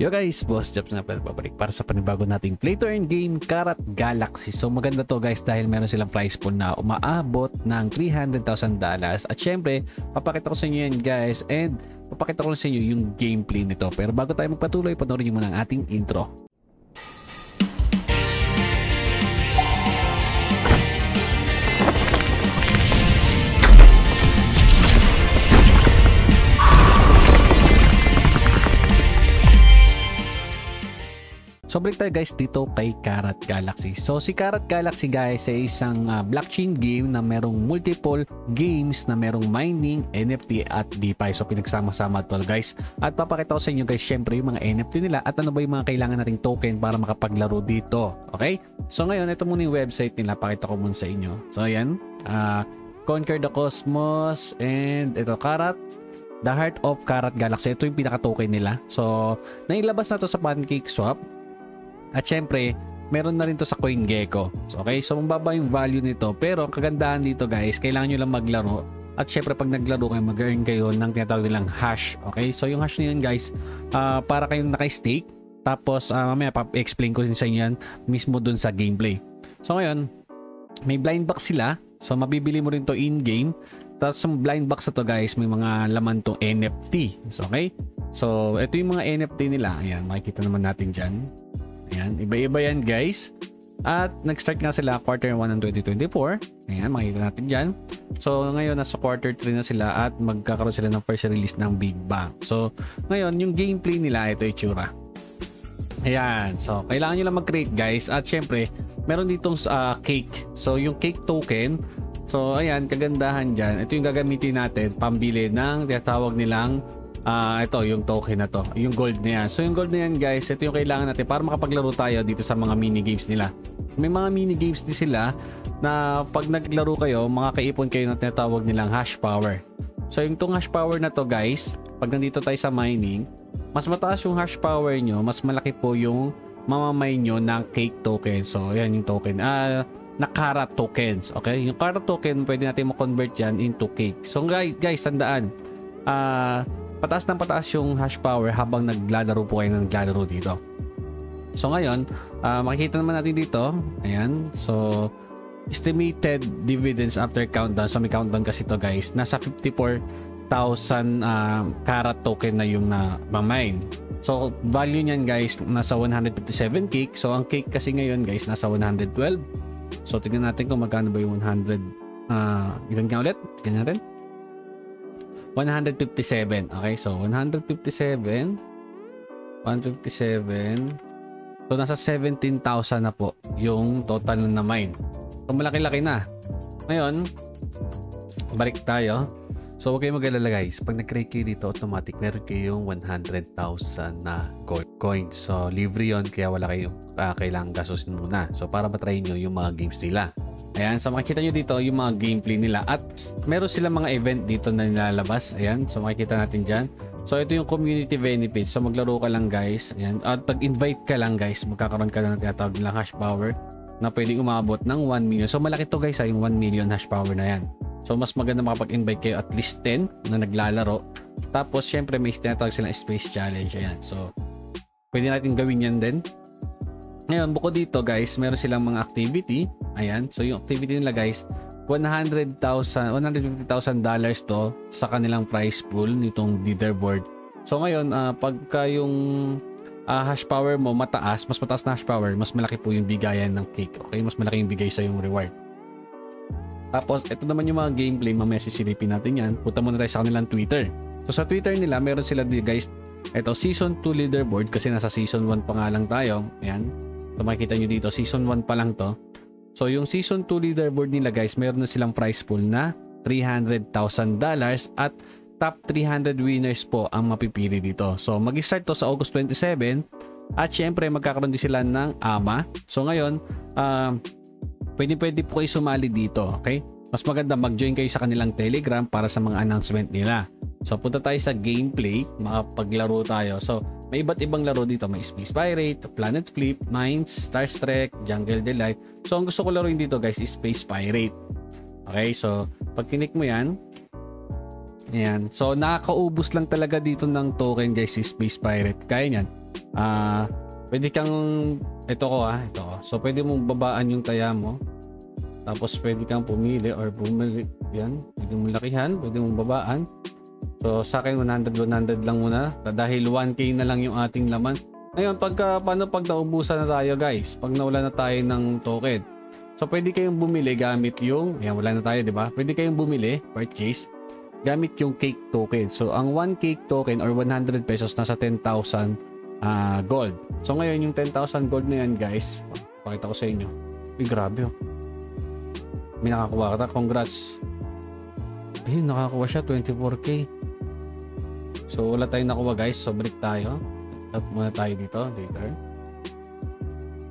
Yo guys, Boss Jobs nga pala babalik para sa panibago nating play to earn game, Karat Galaxy. So maganda to guys dahil meron silang prize pool na umaabot ng $300,000. At syempre, papakita ko sa inyo yan guys, and papakita ko sa inyo yung gameplay nito. Pero bago tayo magpatuloy, panoorin nyo muna ang ating intro. So balik tayo guys dito kay Karat Galaxy. So si Karat Galaxy guys ay isang blockchain game na merong multiple games na merong mining, NFT at DeFi. So pinagsama-sama to guys. At papakita ko sa inyo guys syempre yung mga NFT nila at ano ba yung mga kailangan nating token para makapaglaro dito. Okay? So ngayon ito muna yung website nila. Pakita ko muna sa inyo. So ayan. Conquer the Cosmos and ito Karat. The Heart of Karat Galaxy. Ito yung pinaka-token nila. So nailabas na to sa PancakeSwap. At syempre, meron na rin to sa CoinGecko. So, okay, so mababa yung value nito. Pero ang kagandahan dito guys, kailangan nyo lang maglaro. At syempre, pag naglaro kayo, mag-earn kayo ng tinatawag nilang hash. Okay, so yung hash na yun guys, para kayong naka-stake. Tapos, mamaya pa-explain ko din sa inyo yan mismo dun sa gameplay. So ngayon, may blind box sila. So mabibili mo rin to in-game. Tapos sa blind box na to guys, may mga laman to NFT. So, okay, so ito yung mga NFT nila. Ayan, makikita naman natin dyan. Ayan, iba-iba yan guys. At nag-start nga sila quarter 1 ng 2024. Ayan, makikita natin dyan. So ngayon nasa quarter 3 na sila at magkakaroon sila ng first release ng Big Bang. So ngayon yung gameplay nila, ito itsura. Ayan, so kailangan nyo lang mag-create guys. At syempre meron ditong cake. So yung cake token, so ayan, kagandahan dyan, ito yung gagamitin natin pambili ng tinatawag nilang ito yung token na to, yung gold na yan. So yung gold na yan guys, ito yung kailangan natin para makapaglaro tayo dito sa mga mini games nila. May mga mini games din sila na pag naglaro kayo, makakaipon kayo ng tinatawag nilang hash power. So yung tong hash power na to guys, pag nandito tayo sa mining, mas mataas yung hash power nyo, mas malaki po yung mamamay nyo ng cake token. So yan yung token na Karat tokens. Okay, yung Karat token pwede natin ma-convert yan into cake. So guys, tandaan, pataas ng pataas yung hash power habang naglalaro po kayo ng naglalaro dito. So ngayon, makikita naman natin dito. Ayan. So estimated dividends after countdown. So may countdown kasi to guys. Nasa 54,000 Karat token na yung na-mine. So value niyan guys nasa 157 cake. So ang cake kasi ngayon guys nasa 112. So tingnan natin kung magkano ba yung 100. Ilan nga ulit? Tingnan natin. 157. Okay, so 157. So nasa 17,000 na po yung total na mine. So malaki-laki na. Ngayon, balik tayo. So huwag kayong mag-alala guys. Pag nag-create kayo dito, automatic meron kayong 100,000 na gold coins. So libre yon, kaya wala kayong kailangang gastusin muna. So para matry nyo yung mga games nila. Ayan, so makikita nyo dito yung mga gameplay nila at meron silang mga event dito na nilalabas. Ayan, so makikita natin dyan. So ito yung community benefits. So maglaro ka lang guys. Ayan, at pag-invite ka lang guys, magkakaroon ka lang ng tinatawag nilang hash power na pwedeng umabot ng 1 million. So malaki to guys, yung 1 million hash power na yan. So mas maganda makapag-invite kayo at least 10 na naglalaro. Tapos syempre may tinatawag silang space challenge. Ayan, so pwede natin gawin yan din. Ngayon, bukod dito guys, meron silang mga activity. Ayan, so yung activity nila guys, $150,000 to sa kanilang prize pool nitong leaderboard. So ngayon, pagka yung hash power mo mataas, mas mataas na hash power, mas malaki po yung bigayan ng cake. Okay, mas malaki yung bigay sa yung reward. Tapos, ito naman yung mga gameplay, mamaya sisilipin natin yan. Punta muna tayo sa kanilang Twitter. So sa Twitter nila, meron sila guys, ito season 2 leaderboard kasi nasa season 1 pa nga lang tayo. Ayan. So makikita nyo dito, season 1 pa lang to. So yung season 2 leaderboard nila guys, meron na silang prize pool na $300,000 at top 300 winners po ang mapipili dito. So mag-start to sa August 27 at syempre magkakaroon din sila ng AMA. So ngayon, pwede po kayo sumali dito, okay? Mas maganda mag-join kayo sa kanilang Telegram para sa mga announcement nila. So punta tayo sa gameplay, makapaglaro tayo. So may iba't ibang laro dito. May Space Pirate, Planet Flip, Mines, Star Trek, Jungle Delight. So ang gusto ko laruin dito guys is Space Pirate. Okay, so pag kinik mo yan, ayan. So nakakaubos lang talaga dito ng token guys is Space Pirate. Kaya nyan. Pwede kang, ito ko. So pwede mong babaan yung taya mo. Tapos pwede kang pumili or bumili. Yan, pwede mong lakihan, pwede mong babaan. So sa akin 100 lang muna dahil 1k na lang yung ating laman. Ngayon, paano pag naubusan na tayo guys? Pag nawala na tayo ng token. So pwede kayong bumili gamit yung, yan wala na tayo, di ba? Pwede kayong bumili, purchase, gamit yung cake token. So ang 1 cake token or 100 pesos nasa 10,000 gold. So ngayon yung 10,000 gold na yan guys, pakita ko sa inyo. Uy, grabe oh. May nakakuha ka, congrats. Ayun, nakakuha siya 24k. So wala tayong nakuha guys, so break tayo. Tap muna tayo dito, later.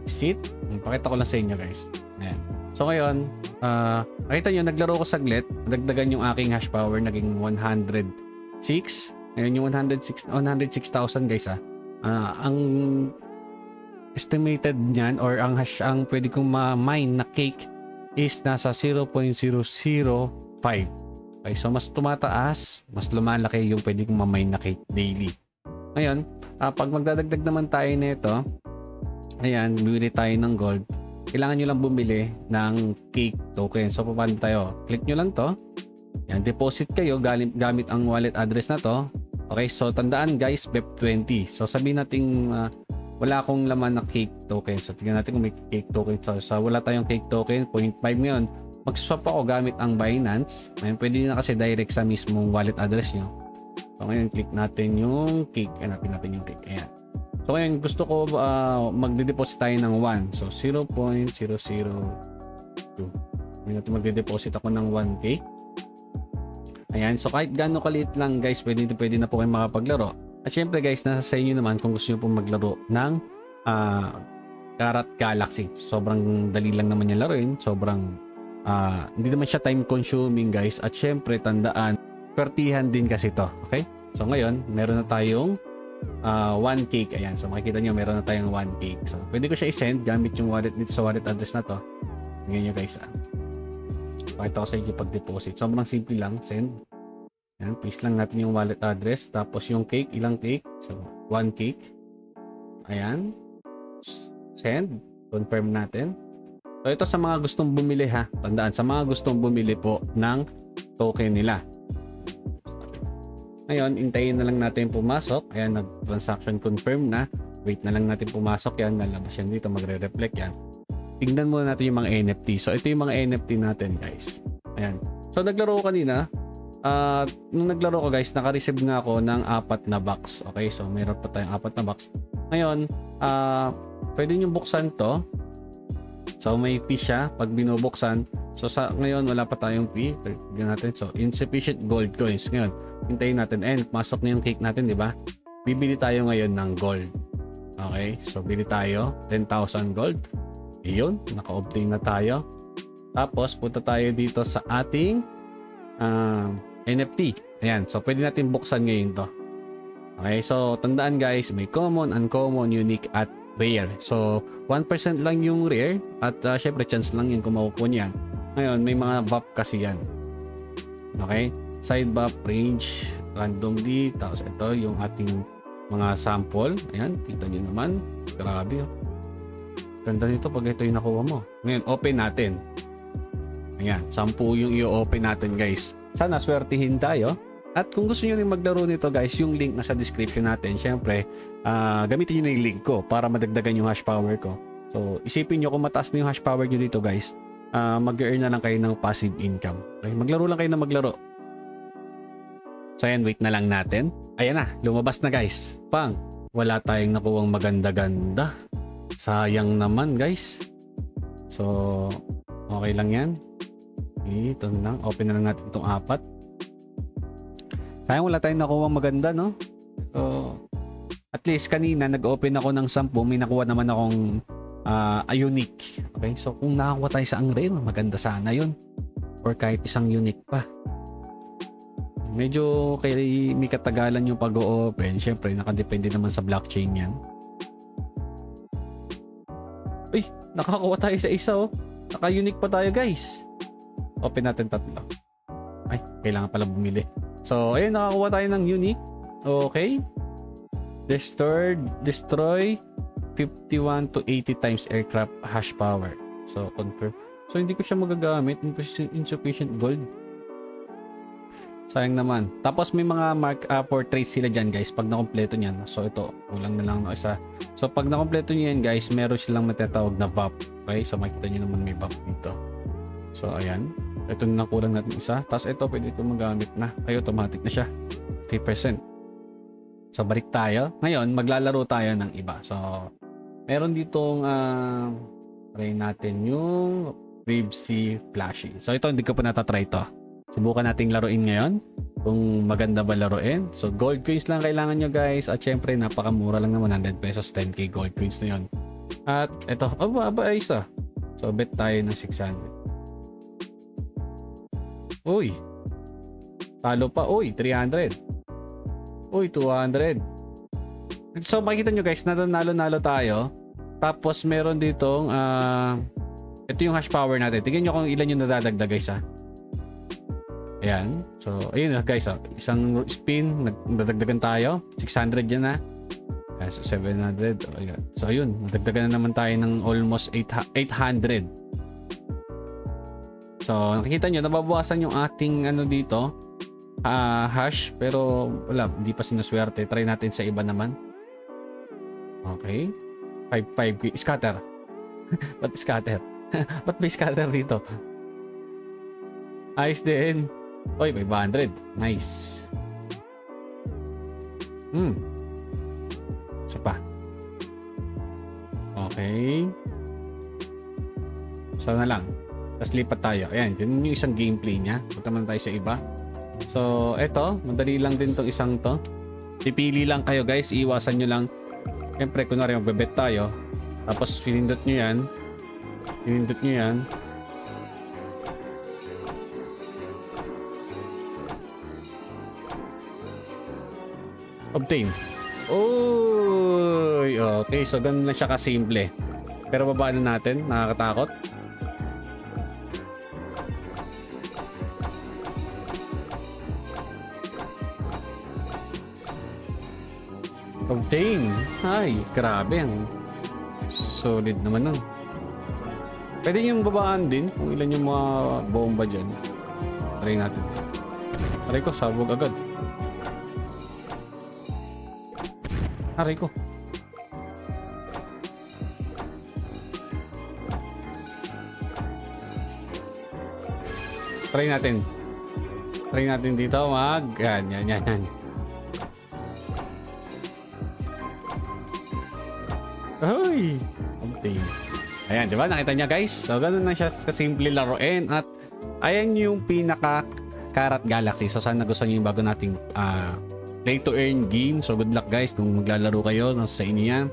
Sit. Pakita ko lang sa inyo guys. Ayan. So ngayon, nakita nyo, naglaro ko saglit. Dagdagan yung aking hash power, naging 106. Ngayon yung 106,000 guys ang estimated niyan or ang hash ang pwede kong ma-mine na cake is nasa 0.005. Okay, so mas tumataas, mas lumalaki yung pwede kong ma-mine na cake daily. Ngayon, pag magdadagdag naman tayo nito, ayan, bibili tayo ng gold. Kailangan nyo lang bumili ng cake token. So, paano tayo? Click nyo lang to. Yan, deposit kayo gamit ang wallet address na to. Okay, so tandaan guys, BEP20. So, sabihin natin wala akong laman na cake token. So, tingnan natin kung may cake token. So wala tayong cake token, 0.5 ngayon. Mag-swap ako gamit ang Binance. Ngayon, pwede na kasi direct sa mismong wallet address nyo. So, ngayon, click natin yung cake. Hanapin natin yung cake. Ayan. So, ngayon, gusto ko magde-deposit tayo ng 1. So, 0.002. Ngayon natin magde-deposit ako ng 1k. Ayan. So, kahit gano'ng kaliit lang, guys, pwede na po kayo makapaglaro. At syempre, guys, nasa sa inyo naman kung gusto nyo pong maglaro ng Karat Galaxy. Sobrang dali lang naman yung laruin. Sobrang hindi naman siya time consuming, guys. At syempre, tandaan, pertihan din kasi to. Okay? So ngayon, meron na tayong 1 cake. Ayan. So makikita nyo, meron na tayong 1 cake. So pwede ko siya i-send gamit yung wallet dito sa wallet address na to. Tingnan nyo guys. Pakita ko sa inyo pag-deposit. Sobrang simple lang. Send. Ayan. Paste lang natin yung wallet address. Tapos yung cake. Ilang cake? So 1 cake. Ayan. Send. Confirm natin. So ito sa mga gustong bumili ha. Tandaan, sa mga gustong bumili po ng token nila. Ngayon, intayin na lang natin pumasok. Ayan, nag-transaction confirm na. Wait na lang natin pumasok yan. Lalabas yan dito, magre-reflect yan. Tingnan muna natin yung mga NFT. So, ito yung mga NFT natin, guys. Ayan. So, naglaro ko kanina. Nung naglaro ko, guys, naka-receive nga ako ng 4 na box. Okay, so meron pa tayong 4 na box. Ngayon, pwede nyo buksan to. So, may fee siya pag binubuksan. So, ngayon, wala pa tayong fee. Tignan natin. So, insufficient gold coins. Ngayon, hintayin natin. And, masok na yung cake natin, di ba? Bibili tayo ngayon ng gold. Okay? So, bili tayo. 10,000 gold. Iyon. Naka-obtain na tayo. Tapos, punta tayo dito sa ating NFT. Ayan. So, pwede natin buksan ngayon to. Okay? So, tandaan guys, may common, uncommon, unique, at rare. So, 1% lang yung rare at syempre chance lang yung kung makukuha niyan. Ngayon, may mga buff kasi yan. Okay? Side buff, range, randomly. Tapos ito yung ating mga sample. Ayan, kita nyo naman. Grabe. Ganda nito pag ito yung nakuha mo. Ngayon, open natin. Ayan, 10 yung i-open natin guys. Sana swertihin tayo. At kung gusto nyo rin maglaro nito guys, yung link nasa description natin. Syempre, gamitin nyo na yung link ko para madagdagan yung hash power ko. So, isipin nyo kung mataas na yung hash power nyo dito guys, mag-earn na lang kayo ng passive income. Okay? Maglaro lang kayo na maglaro. So, ayan, wait na lang natin. Ayan na, lumabas na guys. Pang, wala tayong nakuwang maganda-ganda. Sayang naman guys. So, okay lang yan. Ito lang, open na lang natin itong 4. Sayang wala tayong nakuha maganda, no? So, at least kanina nag-open ako ng 10, may nakuha naman akong unique. Okay? So, kung nakakuha tayo sa ang rare, maganda sana yun. Or kahit isang unique pa. Medyo may katagalan yung pag-open. Siyempre, nakadepende naman sa blockchain yan. Uy, nakakuha tayo sa isa, oh. Naka-unique pa tayo, guys. Open natin 3. Ay, kailangan pala bumili. So, ayun, nakakuha tayo ng unique. Okay. Destroy 51 to 80 times aircraft hash power. So, confirm. So, hindi ko siya magagamit. Insufficient gold. Sayang naman. Tapos, may mga mark for traits sila dyan, guys. Pag nakompleto niyan. So, ito. Kulang na lang ng isa. So, pag nakompleto niyan, guys, meron silang matatawag na buff. Okay? So, makikita nyo naman may buff dito. So, ayan. Ito na kulang natin isa. Tapos, ito, pwede ito magamit na. Ay, automatic na siya. 3%. So, balik tayo. Ngayon, maglalaro tayo ng iba. So, meron ditong try natin yung Ribsy Flashy. So, ito, hindi ko pa natatry ito. Subukan nating laruin ngayon. Kung maganda ba laruin. So, gold coins lang kailangan nyo, guys. At syempre, napakamura lang naman. 100 pesos, 10k gold coins na yun. At ito, ayos ah. So, bet tayo ng 600. Uy! Talo pa. Uy, 300. Uy, 200. So, makikita nyo, guys, nanalo tayo. Tapos, meron ditong ito yung hash power natin. Tingnan nyo kung ilan yung nadadagdag, guys, ha. Ayan. So, ayun na, guys, ha. Isang spin, nadagdagan tayo. 600 yan, ha. So, 700. Oh, ayan. So, ayun. Nadagdagan na naman tayo ng almost 800. So, nakikita nyo, nababawasan yung ating ano dito. Hash. Pero, wala. Hindi pa sinuswerte. Try natin sa iba naman. Okay. 5 scatter. Ba't scatter? Ba't may scatter dito? Ayos din. Oy, 500. Nice. Isa pa. Okay. Sana lang. Tapos lipat tayo. Ayan, yun yung isang gameplay niya. Punta man tayo sa iba. So, eto. Madali lang din tong isang to. Pipili lang kayo, guys. Iwasan nyo lang. Siyempre, kunwari magbebet tayo. Tapos, pinindot nyo yan. Pinindot nyo yan. Obtain. Uy! Okay, so ganun lang siya kasimple. Pero babaan na natin. Nakakatakot. Obtain. Ay, grabe. Ang solid naman nun. Pwede nyo babaan din kung ilan yung mga bomba dyan. Try natin. Aray ko, sabog agad. Aray ko. Try natin. Try natin dito. Yan. Ay! Okay. Ayan, di ba? Nakita niya, guys. So, ganun lang siya kasimple laruin. At ayan yung pinaka Karat Galaxy. So, sana gusto niyo yung bago nating play to earn game. So, good luck, guys. Kung maglalaro kayo, sa inyo yan.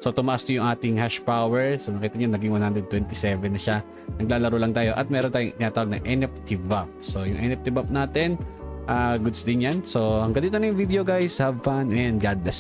So, tumaas yung ating hash power. So, nakita niyo, naging 127 na siya. Naglalaro lang tayo. At meron tayong tinatawag na NFT buff. So, yung NFT buff natin, goods din yan. So, hanggang dito na yung video, guys. Have fun and God bless.